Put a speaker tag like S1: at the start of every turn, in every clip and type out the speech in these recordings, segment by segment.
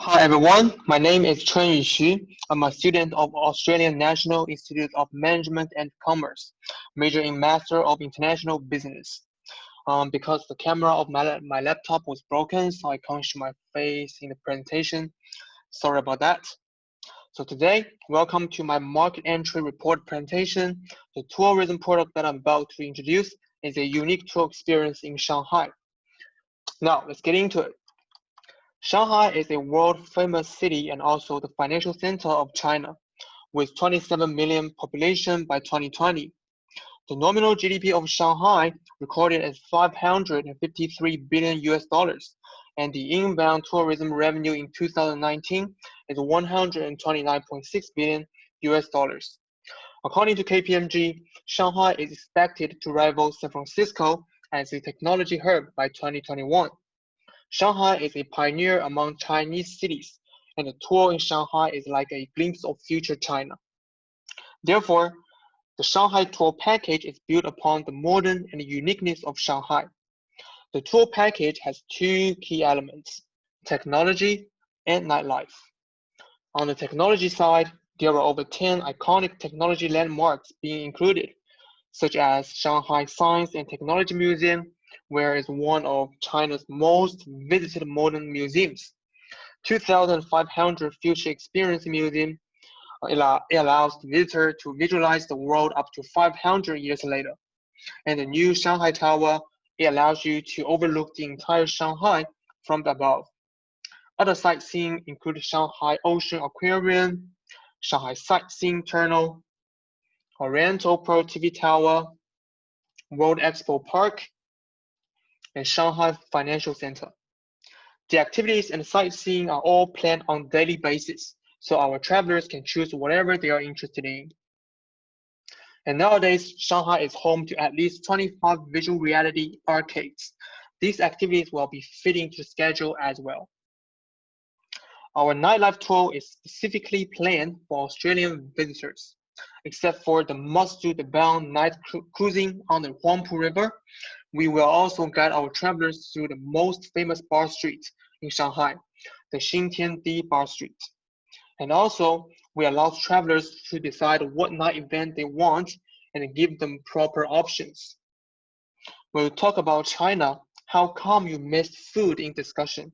S1: Hi everyone, my name is Chunyu. I'm a student of Australian National Institute of Management and Commerce, major in Master of International Business. Because the camera of my laptop was broken, so I can't show my face in the presentation. Sorry about that. So today, welcome to my market entry report presentation. The tourism product that I'm about to introduce is a unique tour experience in Shanghai. Now, let's get into it. Shanghai is a world-famous city and also the financial center of China, with 27 million population by 2020. The nominal GDP of Shanghai recorded as 553 billion US dollars, and the inbound tourism revenue in 2019 is 129.6 billion US dollars. According to KPMG, Shanghai is expected to rival San Francisco as a technology hub by 2021. Shanghai is a pioneer among Chinese cities, and the tour in Shanghai is like a glimpse of future China. Therefore, the Shanghai tour package is built upon the modern and uniqueness of Shanghai. The tour package has two key elements: technology and nightlife. On the technology side, there are over 10 iconic technology landmarks being included, such as Shanghai Science and Technology Museum, where is one of China's most visited modern museums. 2,500 Future Experience Museum allows the visitor to visualize the world up to 500 years later. And the new Shanghai Tower, it allows you to overlook the entire Shanghai from above. Other sightseeing include Shanghai Ocean Aquarium, Shanghai Sightseeing Tunnel, Oriental Pearl TV Tower, World Expo Park, and Shanghai Financial Center. The activities and sightseeing are all planned on a daily basis, so our travelers can choose whatever they are interested in. And nowadays, Shanghai is home to at least 25 visual reality arcades. These activities will be fitting to schedule as well. Our nightlife tour is specifically planned for Australian visitors. Except for the must-do the bound night cruising on the Huangpu River, we will also guide our travelers through the most famous bar street in Shanghai, the Xintiandi Bar Street. And also, we allow travelers to decide what night event they want and give them proper options. When we talk about China, how come you missed food in discussion?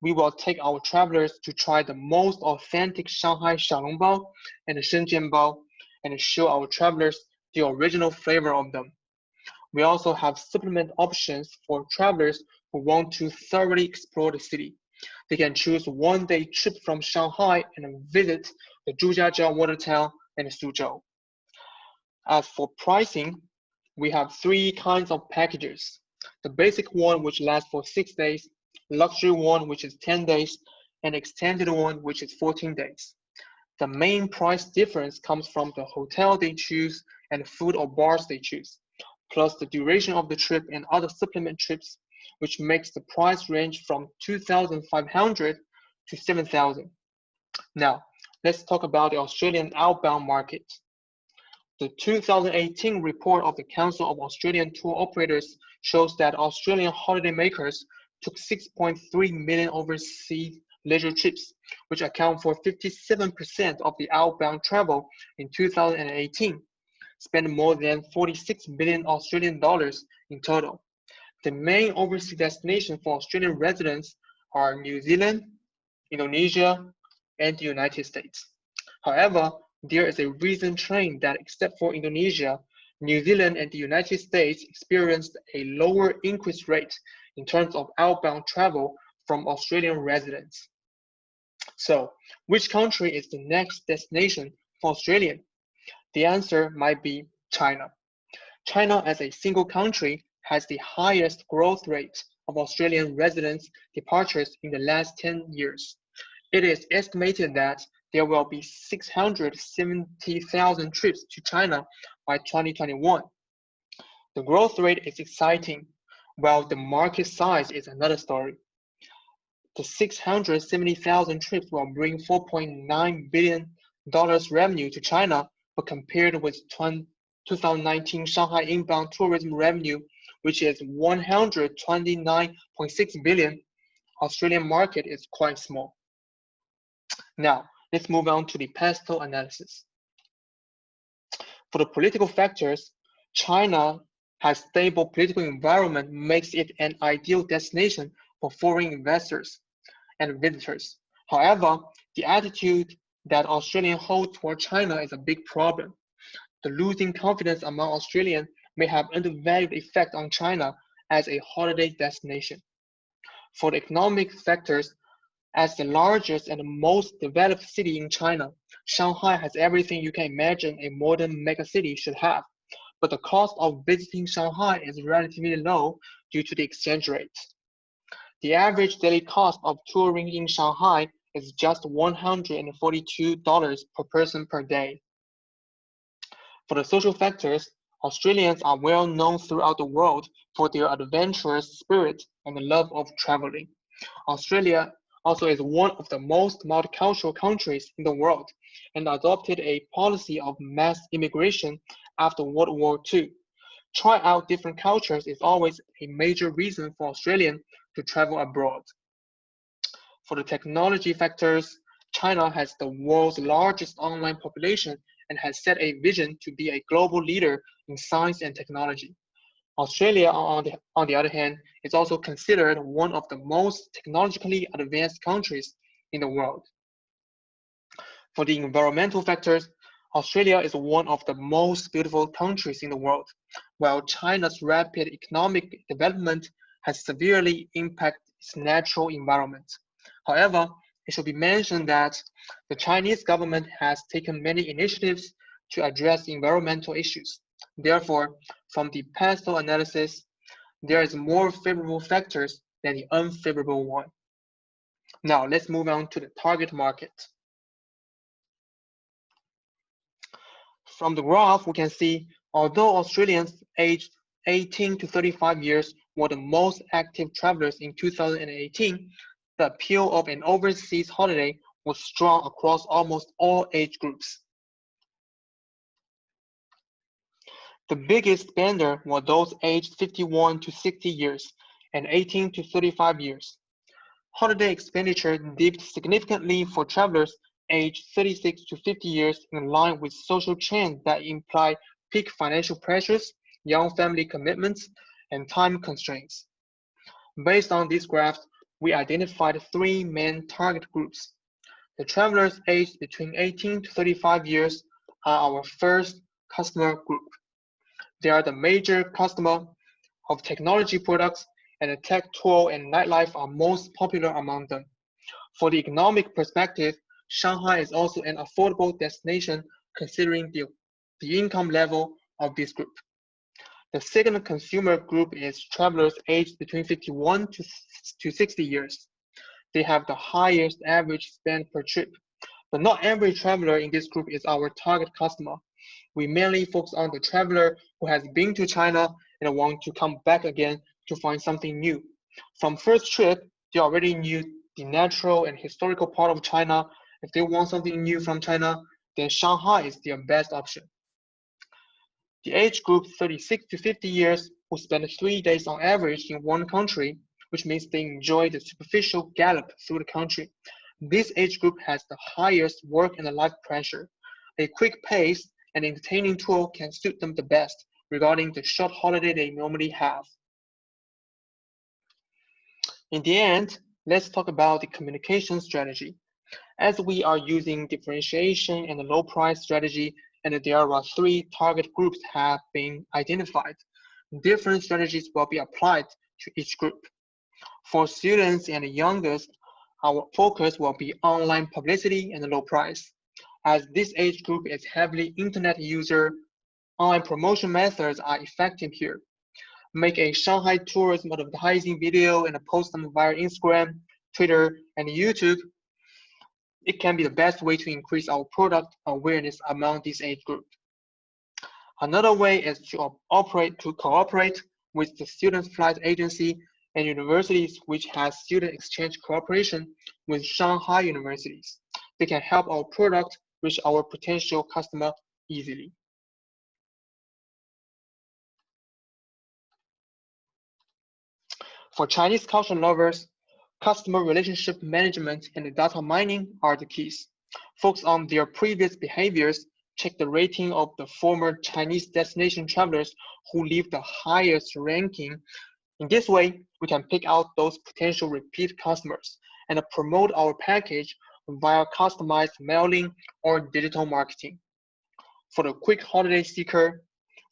S1: We will take our travelers to try the most authentic Shanghai Xiaolongbao and Shenzhenbao and show our travelers the original flavor of them. We also have supplement options for travelers who want to thoroughly explore the city. They can choose a one-day trip from Shanghai and visit the Zhujiajiao Water Town and Suzhou. As for pricing, we have three kinds of packages. The basic one, which lasts for 6 days, luxury one, which is 10 days, and extended one, which is 14 days. The main price difference comes from the hotel they choose and food or bars they choose, plus the duration of the trip and other supplement trips, which makes the price range from 2,500 to 7,000. Now, let's talk about the Australian outbound market. The 2018 report of the Council of Australian Tour Operators shows that Australian holidaymakers took 6.3 million overseas leisure trips, which account for 57% of the outbound travel in 2018, spent more than 46 billion Australian dollars in total. The main overseas destinations for Australian residents are New Zealand, Indonesia, and the United States. However, there is a recent trend that except for Indonesia, New Zealand and the United States experienced a lower increase rate in terms of outbound travel from Australian residents. So, which country is the next destination for Australian? The answer might be China. China as a single country has the highest growth rate of Australian residents departures in the last 10 years. It is estimated that there will be 670,000 trips to China by 2021. The growth rate is exciting, while the market size is another story. The 670,000 trips will bring $4.9 billion revenue to China, but compared with 2019 Shanghai inbound tourism revenue, which is 129.6 billion, Australian market is quite small. Now, let's move on to the pestle analysis. For the political factors, China has stable political environment makes it an ideal destination for foreign investors and visitors. However, the attitude that Australians hold toward China is a big problem. The losing confidence among Australians may have undervalued effect on China as a holiday destination. For the economic factors, as the largest and most developed city in China, Shanghai has everything you can imagine a modern megacity should have, but the cost of visiting Shanghai is relatively low due to the exchange rate. The average daily cost of touring in Shanghai is just $142 per person per day. For the social factors, Australians are well known throughout the world for their adventurous spirit and love of traveling. Australia also is one of the most multicultural countries in the world and adopted a policy of mass immigration after World War II. Try out different cultures is always a major reason for Australians to travel abroad. For the technology factors, China has the world's largest online population and has set a vision to be a global leader in science and technology. Australia, on the other hand, is also considered one of the most technologically advanced countries in the world. For the environmental factors, Australia is one of the most beautiful countries in the world, while China's rapid economic development has severely impacted its natural environment. However, it should be mentioned that the Chinese government has taken many initiatives to address environmental issues. Therefore, from the pestle analysis, there is more favorable factors than the unfavorable one. Now, let's move on to the target market. From the graph, we can see, although Australians aged 18 to 35 years were the most active travelers in 2018, the appeal of an overseas holiday was strong across almost all age groups. The biggest spender were those aged 51 to 60 years and 18 to 35 years. Holiday expenditure dipped significantly for travelers aged 36 to 50 years in line with social trends that imply peak financial pressures, young family commitments, and time constraints. Based on these graphs, we identified three main target groups. The travelers aged between 18 to 35 years are our first customer group. They are the major customer of technology products, and the tech, tour, and nightlife are most popular among them. For the economic perspective, Shanghai is also an affordable destination considering the income level of this group. The second consumer group is travelers aged between 51 to 60 years. They have the highest average spend per trip, but not every traveler in this group is our target customer. We mainly focus on the traveler who has been to China and want to come back again to find something new. From first trip, they already knew the natural and historical part of China. If they want something new from China, then Shanghai is their best option. The age group 36 to 50 years who spend 3 days on average in one country, which means they enjoy the superficial gallop through the country. This age group has the highest work and life pressure. A quick pace and entertaining tour can suit them the best regarding the short holiday they normally have. In the end, let's talk about the communication strategy. As we are using differentiation and a low price strategy, and there are three target groups have been identified, different strategies will be applied to each group. For students and the youngest, our focus will be online publicity and low price. As this age group is heavily internet user, online promotion methods are effective here. Make a Shanghai tourism advertising video and post them via Instagram, Twitter, and YouTube. It can be the best way to increase our product awareness among this age group. Another way is to cooperate with the student flight agency and universities which has student exchange cooperation with Shanghai universities. They can help our product reach our potential customer easily. For Chinese culture lovers, Customer relationship management and data mining are the keys. Focus on their previous behaviors, check the rating of the former Chinese destination travelers who leave the highest ranking. In this way, we can pick out those potential repeat customers and promote our package via customized mailing or digital marketing. For the quick holiday seeker,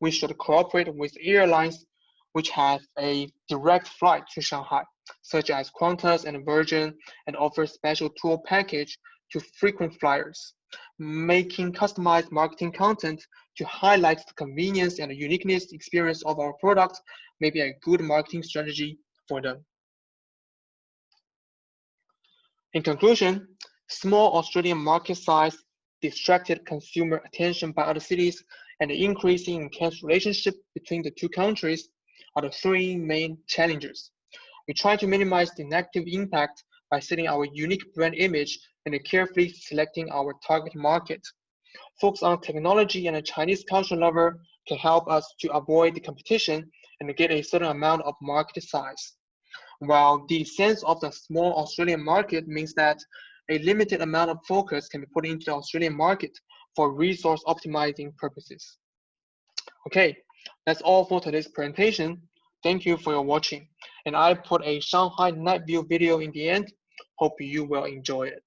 S1: we should cooperate with airlines which have a direct flight to Shanghai, such as Qantas and Virgin, and offer special tour package to frequent flyers. Making customized marketing content to highlight the convenience and uniqueness experience of our product may be a good marketing strategy for them. In conclusion, small Australian market size, distracted consumer attention by other cities, and the increasing intense relationship between the two countries are the three main challenges. We try to minimize the negative impact by setting our unique brand image and carefully selecting our target market. Focus on technology and a Chinese culture lover can help us to avoid the competition and get a certain amount of market size. While the sense of the small Australian market means that a limited amount of focus can be put into the Australian market for resource optimizing purposes. Okay, that's all for today's presentation. Thank you for your watching. And I put a Shanghai night view video in the end. Hope you will enjoy it.